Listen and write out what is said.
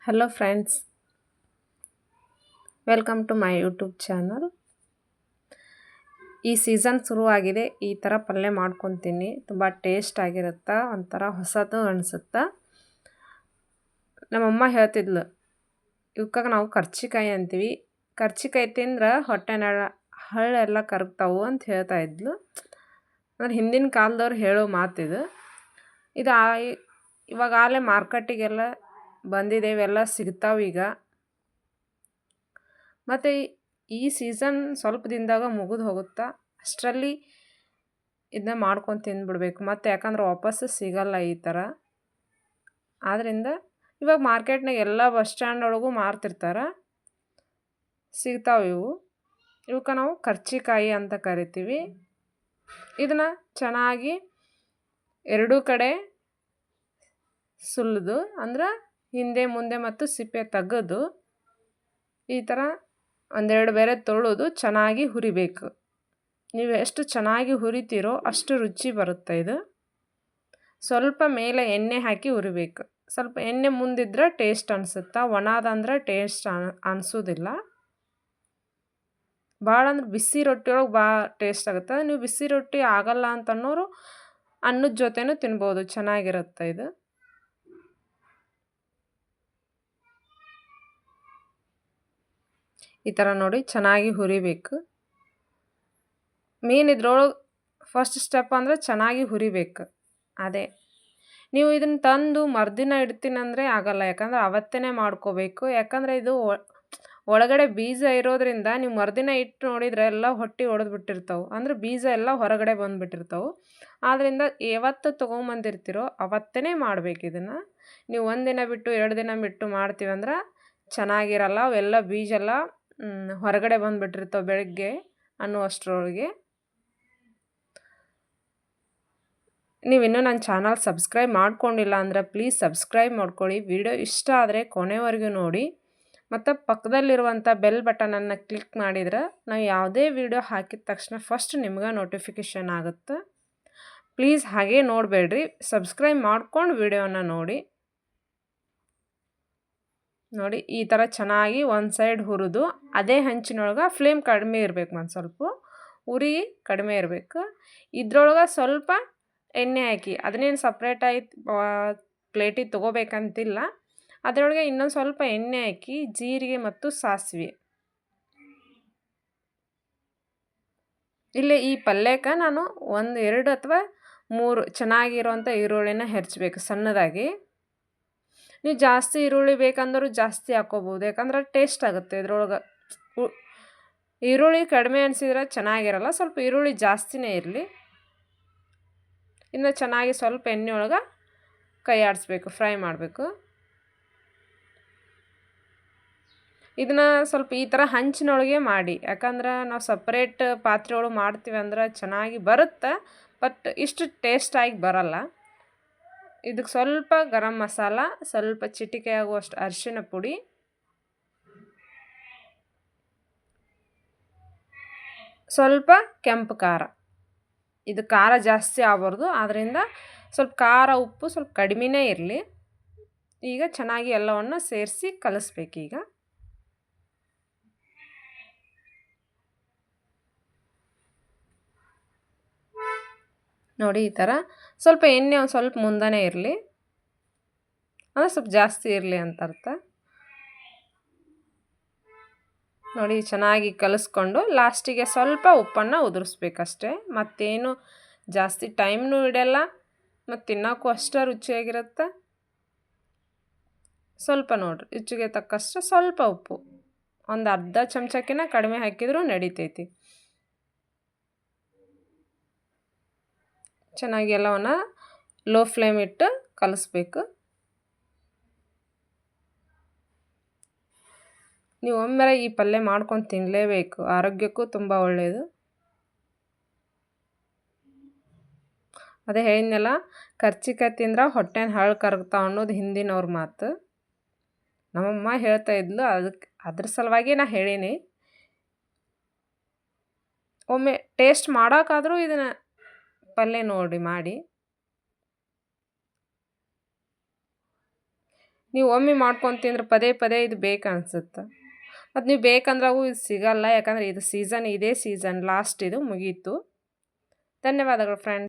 Hello friends, welcome to my YouTube channel. ಈ season ಶುರುವಾಗಿದೆ. ಈ ಥರ ಪಲ್ಯ ಮಾಡ್ಕೊತೀನಿ. ತುಂಬ ಟೇಸ್ಟ್ ಆಗಿರುತ್ತಾ, ಒಂಥರ ಹೊಸದು ಅನಿಸುತ್ತಾ. ನಮ್ಮಮ್ಮ ಹೇಳ್ತಿದ್ಲು, ಇವಕ್ಕಾಗ ನಾವು ಕರ್ಚಿಕಾಯಿ ಅಂತೀವಿ. ಕರ್ಚಿಕಾಯಿ ತಿಂದ್ರೆ ಹೊಟ್ಟೆನ ಹಳ್ಳೆಲ್ಲ ಕರಗ್ತಾವು ಅಂತ ಹೇಳ್ತಾ ಇದ್ಲು. ಅಂದ್ರೆ ಹಿಂದಿನ ಕಾಲದವ್ರು ಹೇಳೋ ಮಾತಿದು. ಇದು ಇವಾಗಲೇ ಮಾರ್ಕೆಟಿಗೆಲ್ಲ ಬಂದಿದೆ, ಇವೆಲ್ಲ ಸಿಗ್ತಾವೆ ಈಗ. ಮತ್ತು ಈ ಸೀಸನ್ ಸ್ವಲ್ಪ ದಿನದಾಗ ಮುಗಿದು ಹೋಗುತ್ತಾ, ಅಷ್ಟರಲ್ಲಿ ಇದನ್ನ ಮಾಡ್ಕೊಂಡು ತಿಂದ್ಬಿಡ್ಬೇಕು. ಮತ್ತು ಯಾಕಂದ್ರೆ ವಾಪಸ್ಸು ಸಿಗಲ್ಲ ಈ ಥರ. ಆದ್ದರಿಂದ ಇವಾಗ ಮಾರ್ಕೆಟ್ನಾಗ ಎಲ್ಲ ಬಸ್ ಸ್ಟ್ಯಾಂಡ್ ಒಳಗೂ ಮಾರ್ತಿರ್ತಾರೆ, ಸಿಗ್ತಾವೆ ಇವು. ಇವಕ್ಕೆ ನಾವು ಕರ್ಚಿಕಾಯಿ ಅಂತ ಕರಿತೀವಿ. ಇದನ್ನು ಚೆನ್ನಾಗಿ ಎರಡೂ ಕಡೆ ಸುಲಿದು, ಅಂದ್ರೆ ಹಿಂದೆ ಮುಂದೆ ಮತ್ತು ಸಿಪ್ಪೆ ತೆಗೆದು ಈ ಥರ ಒಂದೆರಡು ಬೇರೆ ತೊಳೆದು ಚೆನ್ನಾಗಿ ಹುರಿಬೇಕು. ನೀವು ಎಷ್ಟು ಚೆನ್ನಾಗಿ ಹುರಿತೀರೋ ಅಷ್ಟು ರುಚಿ ಬರುತ್ತೆ ಇದು. ಸ್ವಲ್ಪ ಮೇಲೆ ಎಣ್ಣೆ ಹಾಕಿ ಹುರಿಬೇಕು. ಸ್ವಲ್ಪ ಎಣ್ಣೆ ಮುಂದಿದ್ರೆ ಟೇಸ್ಟ್ ಅನಿಸುತ್ತಾ, ಒಣದಂದ್ರೆ ಟೇಸ್ಟ್ ಅನಿಸೋದಿಲ್ಲ. ಭಾಳ ಅಂದ್ರೆ ಬಿಸಿ ರೊಟ್ಟಿ ಒಳಗೆ ಭಾಳ ಟೇಸ್ಟ್ ಆಗುತ್ತೆ. ನೀವು ಬಿಸಿ ರೊಟ್ಟಿ ಆಗಲ್ಲ ಅಂತನ್ನೋರು ಅನ್ನದ ಜೊತೆನೂ ತಿನ್ಬೋದು, ಚೆನ್ನಾಗಿರುತ್ತೆ ಇದು. ಈ ಥರ ನೋಡಿ ಚೆನ್ನಾಗಿ ಹುರಿಬೇಕು. ಮೇನ್ ಇದ್ರೊಳಗೆ ಫಸ್ಟ್ ಸ್ಟೆಪ್ ಅಂದರೆ ಚೆನ್ನಾಗಿ ಹುರಿಬೇಕು. ಅದೇ ನೀವು ಇದನ್ನು ತಂದು ಮರುದಿನ ಇಡ್ತೀನಂದರೆ ಆಗಲ್ಲ, ಯಾಕಂದ್ರೆ ಅವತ್ತೇ ಮಾಡ್ಕೋಬೇಕು. ಯಾಕಂದರೆ ಇದು ಒಳಗಡೆ ಬೀಜ ಇರೋದ್ರಿಂದ ನೀವು ಮರುದಿನ ಇಟ್ಟು ನೋಡಿದರೆ ಎಲ್ಲ ಹೊಟ್ಟೆ ಒಡೆದು ಬಿಟ್ಟಿರ್ತಾವೆ. ಅಂದ್ರೆ ಬೀಜ ಎಲ್ಲ ಹೊರಗಡೆ ಬಂದುಬಿಟ್ಟಿರ್ತಾವೆ. ಆದ್ದರಿಂದ ಯಾವತ್ತು ತೊಗೊಂಬಂದಿರ್ತೀರೋ ಅವತ್ತೇ ಮಾಡ್ಬೇಕು ಇದನ್ನು. ನೀವು ಒಂದಿನ ಬಿಟ್ಟು 2 ದಿನ ಬಿಟ್ಟು ಮಾಡ್ತೀವಂದ್ರೆ ಚೆನ್ನಾಗಿರಲ್ಲ. ಅವೆಲ್ಲ ಬೀಜ ಎಲ್ಲ ಹೊರಗಡೆ ಬಂದುಬಿಟ್ಟಿರ್ತಾವೆ ಬೆಳಗ್ಗೆ ಅನ್ನುವಷ್ಟರೊಳಗೆ. ನೀವಿನ್ನೂ ನನ್ನ ಚಾನಲ್ ಸಬ್ಸ್ಕ್ರೈಬ್ ಮಾಡ್ಕೊಂಡಿಲ್ಲ ಅಂದರೆ ಪ್ಲೀಸ್ ಸಬ್ಸ್ಕ್ರೈಬ್ ಮಾಡ್ಕೊಳ್ಳಿ. ವಿಡಿಯೋ ಇಷ್ಟ ಆದರೆ ಕೊನೆವರೆಗೂ ನೋಡಿ. ಮತ್ತು ಪಕ್ಕದಲ್ಲಿರುವಂಥ ಬೆಲ್ ಬಟನನ್ನು ಕ್ಲಿಕ್ ಮಾಡಿದ್ರೆ ನಾವು ಯಾವುದೇ ವಿಡಿಯೋ ಹಾಕಿದ ತಕ್ಷಣ ಫಸ್ಟ್ ನಿಮ್ಗೆ ನೋಟಿಫಿಕೇಷನ್ ಆಗುತ್ತೆ. ಪ್ಲೀಸ್ ಹಾಗೇ ನೋಡಬೇಡ್ರಿ, ಸಬ್ಸ್ಕ್ರೈಬ್ ಮಾಡ್ಕೊಂಡು ವಿಡಿಯೋನ ನೋಡಿ. ನೋಡಿ ಈ ಥರ ಚೆನ್ನಾಗಿ ಒಂದು ಸೈಡ್ ಹುರಿದು, ಅದೇ ಹಂಚಿನೊಳಗೆ ಫ್ಲೇಮ್ ಕಡಿಮೆ ಇರಬೇಕು, ಒಂದು ಸ್ವಲ್ಪ ಉರಿ ಕಡಿಮೆ ಇರಬೇಕು. ಇದ್ರೊಳಗೆ ಸ್ವಲ್ಪ ಎಣ್ಣೆ ಹಾಕಿ, ಅದನ್ನೇನು ಸಪ್ರೇಟಾಗಿ ಪ್ಲೇಟಿಗೆ ತೊಗೋಬೇಕಂತಿಲ್ಲ. ಅದರೊಳಗೆ ಇನ್ನೊಂದು ಸ್ವಲ್ಪ ಎಣ್ಣೆ ಹಾಕಿ ಜೀರಿಗೆ ಮತ್ತು ಸಾಸಿವೆ. ಇಲ್ಲೇ ಈ ಪಲ್ಯಕ್ಕೆ ನಾನು 1, 2 ಅಥವಾ 3 ಚೆನ್ನಾಗಿರೋಂಥ ಈರುಳ್ಳಿನ ಹೆರ್ಚಬೇಕು ಸಣ್ಣದಾಗಿ. ನೀವು ಜಾಸ್ತಿ ಈರುಳ್ಳಿ ಬೇಕಂದರೂ ಜಾಸ್ತಿ ಹಾಕ್ಕೋಬೋದು, ಯಾಕಂದ್ರೆ ಟೇಸ್ಟ್ ಆಗುತ್ತೆ ಇದ್ರೊಳಗೆ. ಈರುಳ್ಳಿ ಕಡಿಮೆ ಅನಿಸಿದ್ರೆ ಚೆನ್ನಾಗಿರಲ್ಲ, ಸ್ವಲ್ಪ ಈರುಳ್ಳಿ ಜಾಸ್ತಿನೇ ಇರಲಿ. ಇನ್ನು ಚೆನ್ನಾಗಿ ಸ್ವಲ್ಪ ಎಣ್ಣೆ ಒಳಗೆ ಕೈ ಆಡಿಸ್ಬೇಕು, ಫ್ರೈ ಮಾಡಬೇಕು. ಇದನ್ನು ಸ್ವಲ್ಪ ಈ ಥರ ಹಂಚಿನೊಳಗೆ ಮಾಡಿ, ಯಾಕಂದ್ರೆ ನಾವು ಸಪ್ರೇಟ್ ಪಾತ್ರೆ ಒಳಗೆ ಮಾಡ್ತೀವಿ ಅಂದ್ರೆ ಚೆನ್ನಾಗಿ ಬರುತ್ತೆ, ಬಟ್ ಇಷ್ಟು ಟೇಸ್ಟಾಗಿ ಬರಲ್ಲ. ಇದಕ್ಕೆ ಸ್ವಲ್ಪ ಗರಂ ಮಸಾಲ, ಸ್ವಲ್ಪ ಚಿಟಿಕೆ ಆಗುವಷ್ಟು ಅರಿಶಿಣ ಪುಡಿ, ಸ್ವಲ್ಪ ಕೆಂಪು ಖಾರ. ಇದು ಖಾರ ಜಾಸ್ತಿ ಆಗಬಾರ್ದು, ಆದ್ದರಿಂದ ಸ್ವಲ್ಪ ಖಾರ ಉಪ್ಪು ಸ್ವಲ್ಪ ಕಡಿಮೆನೇ ಇರಲಿ. ಈಗ ಚೆನ್ನಾಗಿ ಎಲ್ಲವನ್ನು ಸೇರಿಸಿ ಕಲಿಸ್ಬೇಕೀಗ. ನೋಡಿ ಈ ಥರ ಸ್ವಲ್ಪ ಎಣ್ಣೆ ಒಂದು ಸ್ವಲ್ಪ ಮುಂದೆನೇ ಇರಲಿ, ಅಂದರೆ ಸ್ವಲ್ಪ ಜಾಸ್ತಿ ಇರಲಿ ಅಂತ ಅರ್ಥ. ನೋಡಿ ಚೆನ್ನಾಗಿ ಕಲಿಸ್ಕೊಂಡು ಲಾಸ್ಟಿಗೆ ಸ್ವಲ್ಪ ಉಪ್ಪನ್ನು ಉದುರಿಸ್ಬೇಕಷ್ಟೇ, ಮತ್ತೇನು ಜಾಸ್ತಿ ಟೈಮ್ನೂ ಇಡಲ್ಲ, ಮತ್ತು ತಿನ್ನೋಕ್ಕೂ ಅಷ್ಟೇ ರುಚಿಯಾಗಿರುತ್ತೆ. ಸ್ವಲ್ಪ ನೋಡಿರಿ, ರುಚಿಗೆ ತಕ್ಕಷ್ಟು ಸ್ವಲ್ಪ ಉಪ್ಪು, ಒಂದು ಅರ್ಧ ಚಮಚಕ್ಕಿಂತ ಕಡಿಮೆ ಹಾಕಿದರೂ ನಡಿತೈತಿ. ಚೆನ್ನಾಗಿ ಎಲ್ಲವನ್ನು ಲೋ ಫ್ಲೇಮ್ ಇಟ್ಟು ಕಲಿಸ್ಬೇಕು. ನೀವು ಒಮ್ಮೆ ಈ ಪಲ್ಯ ಮಾಡ್ಕೊಂಡು ತಿನ್ನಲೇಬೇಕು, ಆರೋಗ್ಯಕ್ಕೂ ತುಂಬ ಒಳ್ಳೆಯದು. ಅದೇ ಹೇಳಿದ್ನಲ್ಲ, ಕರ್ಚಿಕಾಯಿ ತಿಂದ್ರೆ ಹೊಟ್ಟೆನ ಹಳ್ಳು ಕರಗ್ತಾವ ಅನ್ನೋದು ಹಿಂದಿನವ್ರ ಮಾತು. ನಮ್ಮಮ್ಮ ಹೇಳ್ತಾ ಇದ್ಲು, ಅದ್ರ ಸಲುವಾಗಿ ನಾ ಹೇಳೀನಿ. ಒಮ್ಮೆ ಟೇಸ್ಟ್ ಮಾಡೋಕ್ಕಾದರೂ ಇದನ್ನು ಪಲ್ಯ ನೋಡಿ ಮಾಡಿ. ನೀವು ಒಮ್ಮೆ ಮಾಡ್ಕೊಂಡು ತಿಂದ್ರೆ ಪದೇ ಪದೇ ಇದು ಬೇಕನ್ಸುತ್ತೆ. ಮತ್ತು ನೀವು ಬೇಕಂದ್ರೆ ಅವು ಇದು ಸಿಗಲ್ಲ, ಯಾಕಂದರೆ ಇದು ಸೀಸನ್, ಇದೇ ಸೀಸನ್ ಲಾಸ್ಟ್, ಇದು ಮುಗೀತು. ಧನ್ಯವಾದಗಳು ಫ್ರೆಂಡ್ಸ್.